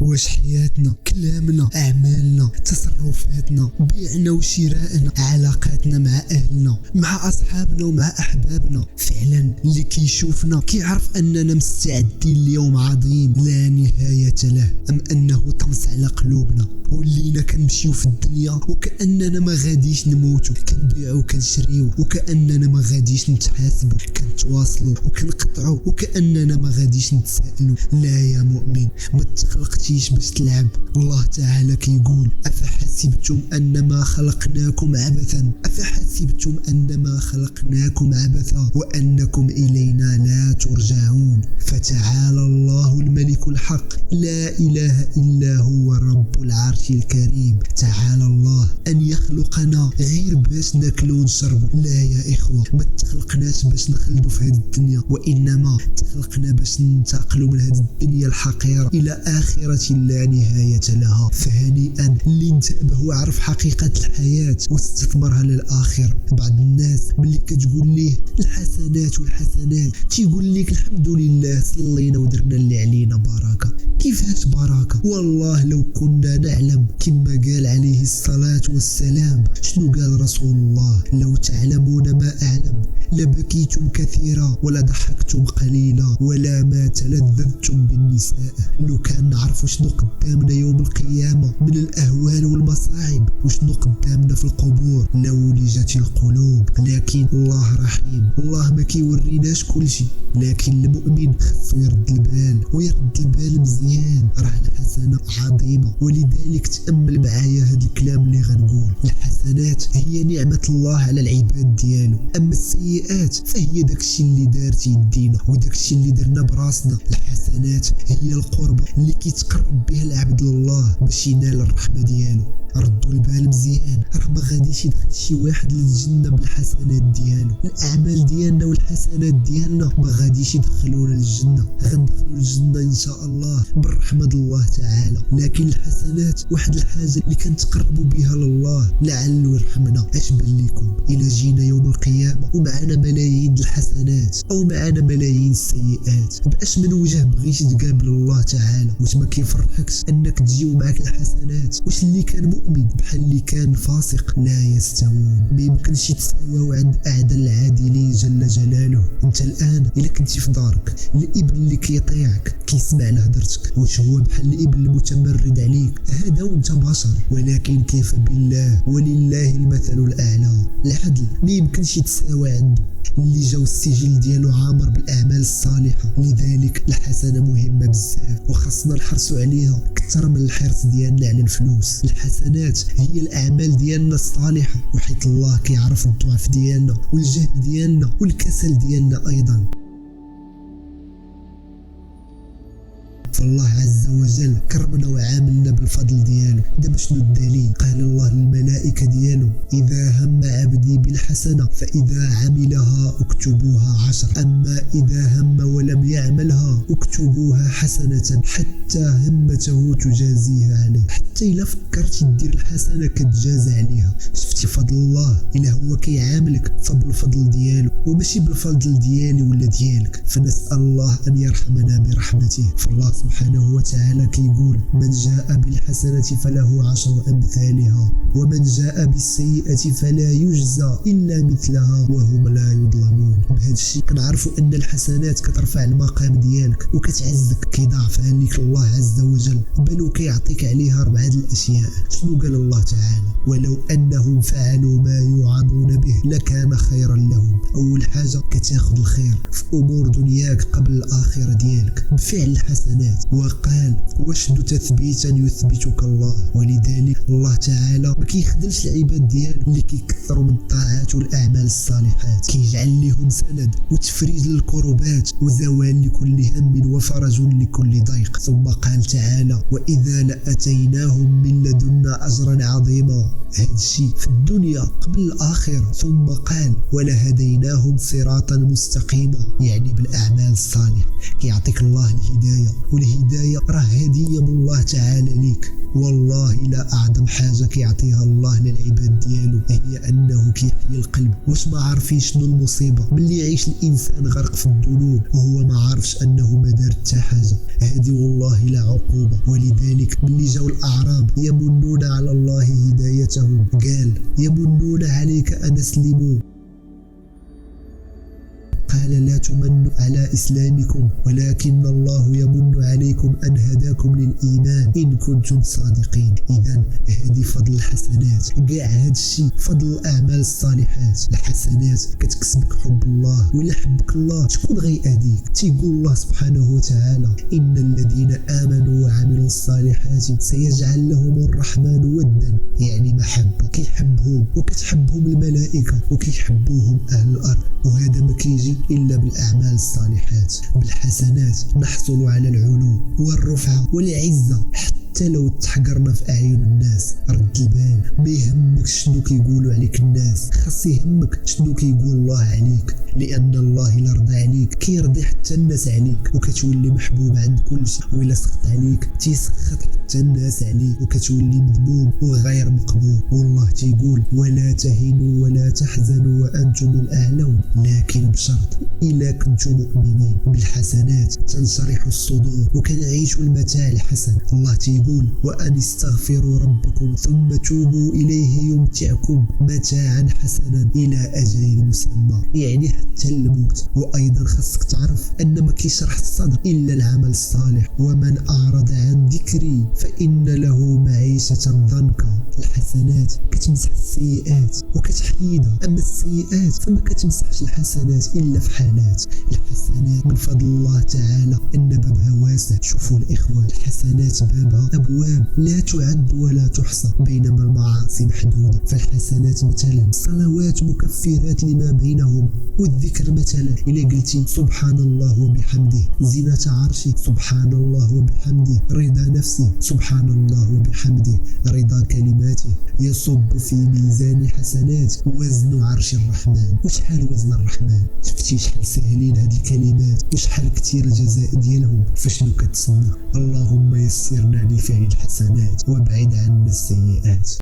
واش حياتنا، كلامنا، أعمالنا، تصرفاتنا، بيعنا وشرائنا، علاقاتنا مع أهلنا، مع أصحابنا ومع أحبابنا، فعلا اللي كيشوفنا كيعرف أننا مستعدين ليوم عظيم لا نهاية له، أم أنه طمس على قلوبنا ولينا كنمشيو في الدنيا وكأننا ما غاديش نموتوا، كنبيعوا وكنشريوا وكأننا ما غاديش نتحاسبوا، كنتواصلوا وكنقطعوا وكأننا ما غاديش نتسائلوا. لا يا مؤمن، ما تخلقتيش باش تلعب. الله تعالى كيقول: أفحسبتم أنما خلقناكم عبثا وأنكم إلينا لا ترجعون. فتعالى الله الملك الحق لا إله إلا هو رب العرش الكريم. تعالى الله أن يخلقنا غير باش ناكلوا ونشربوا. لا يا إخوة، ما تخلقناش باش نخلدوا في هذه الدنيا، وإنما تخلقنا باش ننتقلوا من هذه الدنيا الحقيرة إلى آخرة لا نهاية لها. فهنيئا اللي انتبه وعرف حقيقة الحياة واستثمرها للآخرة. بعض الناس ملي كتقول ليه الحسنات تيقول لك الحمد لله صلينا ودرنا اللي علينا بركة. كيفاش بركة؟ والله لو كنا نعلم كما قال عليه الصلاة والسلام. شنو قال رسول الله؟ لو تعلمون ما أعلم لبكيتم كثيرا ولا ضحكتم قليلا ولا ما تلذذتم بالنساء. لو كان نعرفوا شنو قدامنا يوم القيامة من الأهوال والمصاعب وشنو قدامنا في القبور لولجت القلوب. لكن الله رحيم، الله ما كيوريناش كل شيء، لكن المؤمن خصو يرد البال مزيان. راه الحسنة عظيمة، ولذلك تأمل معايا هذا الكلام اللي غنقول. الحسنات هي نعمة الله على العباد ديالو، أما السيئات فهي داكشي اللي دارت يدينا وداكشي اللي درنا براسنا. الحسنات هي القربة اللي كيتقرب بها العبد لله باش ينال الرحمة ديالو. ردوا البال مزيان، راه ما غاديش يدخل شي واحد للجنة بالحسنات ديالو. الأعمال ديالنا والحسنات ديالنا ما غاديش يدخلونا للجنة، غندخلوا الجنة إن شاء الله بالرحمة الله تعالى. لكن الحسنات واحد الحاجة اللي كنتقربوا بها لله لعله يرحمنا. اش بان لكم إلا جينا يوم القيامة ومعنا ملايين الحسنات أو معنا ملايين السيئات، بأش من وجه بغيتي تقابل الله تعالى؟ واش ما كيفرحكش أنك تجيو معك الحسنات؟ واش اللي كان مؤمن بحال اللي كان فاسق؟ لا يستوون، ما يمكنش يتساواو عند أعدى العادلين جل جلاله. انت الآن إلا كنتي في دارك، الابن اللي كيطيعك كيسمع لهضرتك، واش هو بحال الابن المتمرد عليك؟ هذا وانت بشر، ولكن كيف بالله ولله المثل الأعلى. العدل ما يمكنش يتساوى عنده، اللي جاو السجل ديالو عامر بالأعمال الصالحة. لذلك الحسنة مهمة بزاف وخاصنا نحرصوا عليها أكثر من الحرص ديالنا على الفلوس. الحسنات هي الأعمال ديالنا الصالحة، وحيت الله كيعرف الضعف ديالنا والجهل ديالنا والكسل ديالنا أيضا. فالله عز وجل كرمنا وعاملنا بالفضل ديالو. دابا شنو الدليل؟ قال الله للملائكة ديالو: إذا هم عبدي بالحسنة فإذا عملها اكتبوها 10، أما إذا هم ولم يعملها اكتبوها حسنة حتى همته تجازيها عليه. حتى إلا فكرتي دير الحسنة كتجازى عليها. شفتي فضل الله؟ إلا هو كيعاملك فبالفضل ديالو وماشي بالفضل ديالي ولا ديالك. فنسأل الله أن يرحمنا برحمته. فالله سبحانه وتعالى كيقول: من جاء بالحسنة فله 10 أمثالها ومن جاء بالسيئة فلا يجزى إلا مثلها وهم لا يظلمون. بهذا الشيء كنعرفوا أن الحسنات كترفع المقام ديالك وكتعزك، كيضاعفها لك الله عز وجل، بل وكيعطيك عليها 4 الأشياء. شنو قال الله تعالى؟ ولو أنهم فعلوا ما يوعظون به لكان خيرا لهم. أول حاجة كتاخذ الخير في أمور دنياك قبل الآخرة ديالك بفعل الحسنات. وقال: واشد تثبيتا يثبتك الله. ولذلك الله تعالى ما كيخذلش العباد ديالو اللي كيكثروا من الطاعات والأعمال الصالحات، كيجعل لهم سند وتفريج للكروبات وزوال لكل هم وفرج لكل ضيق. ثم قال تعالى: وإذا لأتيناهم من لدنا أجرا عظيما. هذا الشيء في الدنيا قبل الآخرة. ثم قال: ولهديناهم صراطا مستقيما، يعني بالأعمال الصالحة. كيعطيك الله الهداية، والهداية الهداية راه هدية من الله تعالى ليك. والله لا أعظم حاجة كيعطيها الله للعباد ديالو هي أنه كيحيي القلب. واش ما عارفين شنو المصيبة ملي يعيش الإنسان غرق في الذنوب وهو ما عارفش أنه ما دار حتى حاجة؟ هذه والله لا عقوبة. ولذلك ملي جاو الأعراب يمنون على الله هدايتهم قال يمنون عليك أن أسلموا، قال لا تمنوا على إسلامكم ولكن الله يمن عليكم أن هداكم للإيمان إن كنتم صادقين. إذن هذه فضل الحسنات، كاع هذا الشيء فضل الأعمال الصالحات. الحسنات كتكسبك حب الله، وإلا حبك الله شكون غيأذيك؟ تيقول الله سبحانه وتعالى إن الذين آمنوا وعملوا الصالحات سيجعل لهم الرحمن ودا، يعني محبة كيحبهم وكتحبهم الملائكة وكيحبوهم أهل الأرض. وهذا ما كيجي إلا بالأعمال الصالحات. بالحسنات نحصل على العلو والرفعة والعزة، حتى لو تحقرنا في أعين الناس. رد البال، ما يهمك شنو كيقولوا عليك الناس، خاص يهمك شنو كيقول الله عليك، لأن الله إلا رضى عليك كيرضي حتى الناس عليك وكتولي محبوب عند كل شيء، وإلا سخط عليك تيسخط حتى الناس عليك وكتولي مذموم وغير مقبول. والله تيقول ولا تهنوا ولا تحزنوا وأنتم الأعلون، لكن بشرط إلا كنتم مؤمنين. بالحسنات تنشرح الصدور وكنعيشوا المتاع الحسن. الله تيقول وأن استغفروا ربكم ثم توبوا إليه يمتعكم متاعا حسنا إلى أجل مسمى، يعني حتى الموت. وأيضا خاصك تعرف أن ما كيشرح الصدر إلا العمل الصالح. ومن أعرض عن ذكري فإن له معيشة ضنكا. الحسنات كتمسح السيئات وكتحيدها، أما السيئات فما كتمسحش الحسنات إلا في حالات. الحسنات من فضل الله تعالى أن بابها واسع. شوفوا الإخوة، الحسنات بابها أبواب لا تعد ولا تحصى، بينما المعاصي محدودة. فالحسنات مثلا صلوات مكفرات لما بينهم، والذكر مثلا إلا قلتي سبحان الله وبحمده زينة عرشي، سبحان الله وبحمده رضا نفسي، سبحان الله وبحمده رضا كلماته، يصب في ميزان حسنات وزن عرش الرحمن. وشحال وزن الرحمن؟ شفتي شحال ساهلين هذه الكلمات وشحال كتير الجزاء ديالهم؟ فشنو كتسنى؟ اللهم يسرنا لفعل الحسنات وابعد عنا السيئات.